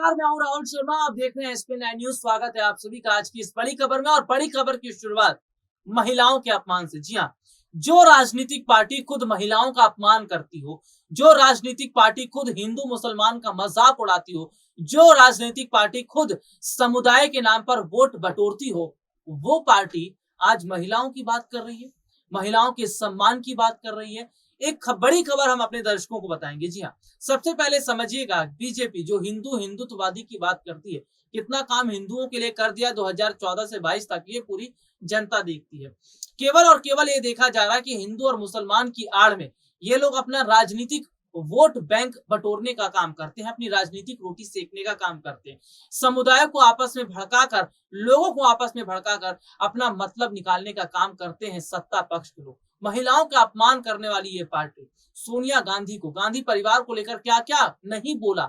नमस्कार, मैं हूं राहुल शर्मा। आप देख रहे हैं एसपी 9 न्यूज। स्वागत है आप सभी का आज की इस बड़ी खबर में। और बड़ी खबर की शुरुआत महिलाओं के अपमान से। जी हां, जो राजनीतिक पार्टी खुद महिलाओं का अपमान करती हो, जो राजनीतिक पार्टी खुद हिंदू मुसलमान का मजाक उड़ाती हो, जो राजनीतिक पार्टी खुद समुदाय के नाम पर वोट बटोरती हो, वो पार्टी आज महिलाओं की बात कर रही है, महिलाओं के सम्मान की बात कर रही है। एक बड़ी खबर हम अपने दर्शकों को बताएंगे। जी हाँ, सबसे पहले समझिएगा, बीजेपी जो हिंदुत्ववादी की बात करती है, कितना काम हिंदुओं के लिए कर दिया 2014 से 22 तक, ये पूरी जनता देखती है। केवल और केवल ये देखा जा रहा है कि हिंदू और मुसलमान की आड़ में ये लोग अपना राजनीतिक वोट बैंक बटोरने का काम करते हैं, अपनी राजनीतिक रोटी सेकने का काम करते हैं, समुदाय को आपस में भड़काकर, लोगों को आपस में भड़काकर अपना मतलब निकालने का काम करते हैं सत्ता पक्ष के लोग। महिलाओं का अपमान करने वाली ये पार्टी सोनिया गांधी को, गांधी परिवार को लेकर क्या क्या नहीं बोला।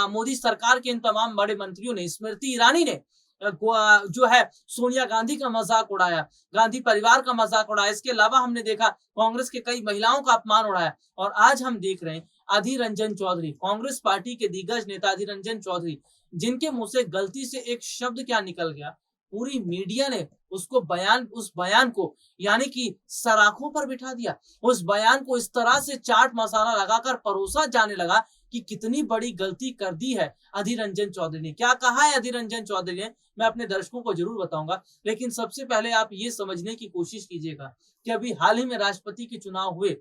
मोदी सरकार के इन तमाम बड़े मंत्रियों ने, स्मृति ईरानी ने जो है सोनिया गांधी का मजाक उड़ाया, गांधी परिवार का मजाक उड़ाया। इसके अलावा हमने देखा कांग्रेस के कई महिलाओं का अपमान उड़ाया। और आज हम देख रहे हैं अधीर रंजन चौधरी, कांग्रेस पार्टी के दिग्गज नेता अधीर रंजन चौधरी, जिनके मुंह से गलती से एक शब्द क्या निकल गया, पूरी मीडिया ने उसको उस बयान को यानी कि सराखों पर बिठा दिया। उस बयान को इस तरह से चाट मसाला लगाकर परोसा जाने लगा कि कितनी बड़ी गलती कर दी है अधीर रंजन चौधरी ने। क्या कहा है अधीर रंजन चौधरी ने, मैं अपने दर्शकों को जरूर बताऊंगा, लेकिन सबसे पहले आप ये समझने की कोशिश कीजिएगा कि अभी हाल ही में राष्ट्रपति के चुनाव हुए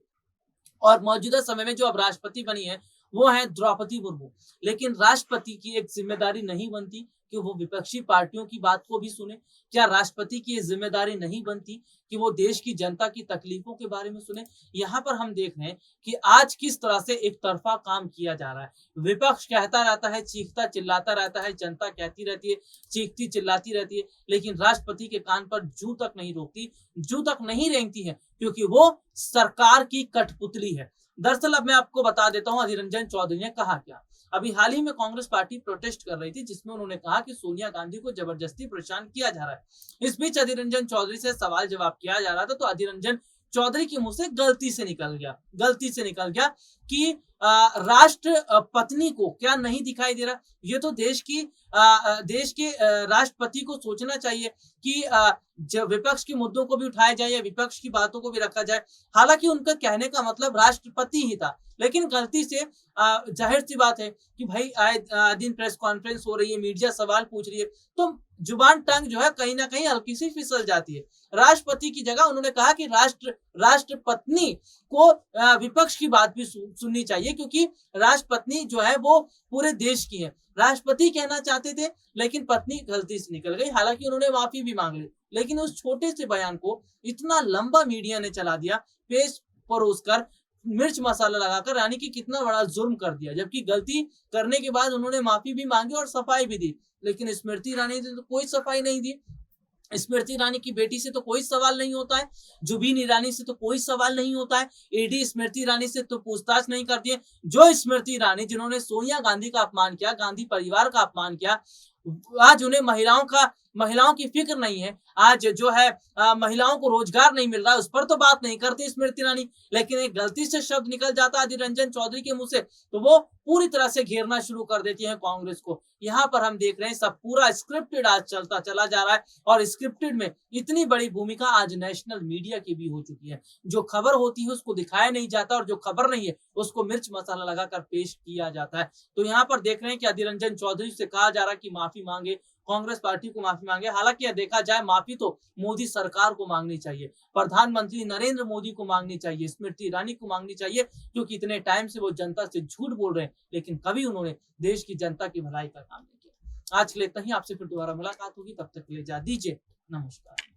और मौजूदा समय में जो अब राष्ट्रपति बनी है वो है द्रौपदी मुर्मू। लेकिन राष्ट्रपति की एक जिम्मेदारी नहीं बनती कि वो विपक्षी पार्टियों की बात को भी सुने? क्या राष्ट्रपति की जिम्मेदारी नहीं बनती कि वो देश की जनता की तकलीफों के बारे में सुने? यहाँ पर हम देख रहे हैं कि आज किस तरह से एक तरफा काम किया जा रहा है। विपक्ष कहता रहता है, चीखता चिल्लाता रहता है, जनता कहती रहती है, चीखती चिल्लाती रहती है, लेकिन राष्ट्रपति के कान पर जूं तक नहीं रोकती, जूं तक नहीं रेंगती है, क्योंकि वो सरकार की कठपुतली है। दरअसल अब मैं आपको बता देता हूं अधीर रंजन चौधरी ने कहा क्या। अभी हाल ही में कांग्रेस पार्टी प्रोटेस्ट कर रही थी, जिसमें उन्होंने कहा कि सोनिया गांधी को जबरदस्ती परेशान किया जा रहा है। इस बीच अधीर रंजन चौधरी से सवाल जवाब किया जा रहा था, तो अधीर रंजन चौधरी के मुंह से गलती से निकल गया कि राष्ट्र पत्नी को क्या नहीं दिखाई दे रहा। ये तो देश के राष्ट्रपति को सोचना चाहिए कि जब विपक्ष के मुद्दों को भी उठाया जाए या विपक्ष की बातों को भी रखा जाए। हालांकि उनका कहने का मतलब राष्ट्रपति ही था, लेकिन गलती से जाहिर सी बात है कि भाई आए दिन प्रेस कॉन्फ्रेंस हो रही है, मीडिया सवाल पूछ रही है, तो जुबान टंग जो है कहीं ना कहीं हल्की सी फिसल जाती है। राष्ट्रपति की जगह उन्होंने कहा कि राष्ट्रपत्नी को विपक्ष की बात भी सुननी चाहिए, क्योंकि राष्ट्रपत्नी जो है वो पूरे देश की है। राष्ट्रपति कहना चाहते थे, लेकिन पत्नी गलती से निकल गई। हालांकि उन्होंने माफी भी मांग ली, लेकिन उस छोटे से बयान को इतना लंबा मीडिया ने चला दिया, पेश परोस कर, मिर्च मसाला लगाकर, यानी कि कितना बड़ा जुर्म कर दिया। जबकि गलती करने के बाद उन्होंने माफी भी मांगी और सफाई भी दी, लेकिन स्मृति ईरानी ने तो कोई सफाई नहीं दी। स्मृति ईरानी की बेटी से तो कोई सवाल नहीं होता है, जुबीन ईरानी से तो कोई सवाल नहीं होता है, ईडी स्मृति ईरानी से तो पूछताछ नहीं करती है। जो स्मृति ईरानी जिन्होंने सोनिया गांधी का अपमान किया, गांधी परिवार का अपमान किया, आज उन्हें महिलाओं की फिक्र नहीं है। आज जो है महिलाओं को रोजगार नहीं मिल रहा है, उस पर तो बात नहीं करती स्मृति ईरानी। लेकिन एक गलती से शब्द निकल जाता है अधीर रंजन चौधरी के मुंह से, तो वो पूरी तरह से घेरना शुरू कर देती है कांग्रेस को। यहाँ पर हम देख रहे हैं सब पूरा स्क्रिप्टेड आज चलता चला जा रहा है, और स्क्रिप्टेड में इतनी बड़ी भूमिका आज नेशनल मीडिया की भी हो चुकी है। जो खबर होती है उसको दिखाया नहीं जाता, और जो खबर नहीं है उसको मिर्च मसाला लगाकर पेश किया जाता है। तो यहाँ पर देख रहे हैं कि अधीर रंजन चौधरी से कहा जा रहा है कि माफी मांगे, कांग्रेस पार्टी को माफी मांगे। हालांकि देखा जाए माफी तो मोदी सरकार को मांगनी चाहिए, प्रधानमंत्री नरेंद्र मोदी को मांगनी चाहिए, स्मृति ईरानी को मांगनी चाहिए, क्योंकि इतने टाइम से वो जनता से झूठ बोल रहे हैं, लेकिन कभी उन्होंने देश की जनता की भलाई का काम नहीं किया। आज के लिए इतना ही, आपसे फिर दोबारा मुलाकात होगी, तब तक के लिए इजाजत दीजिए, नमस्कार।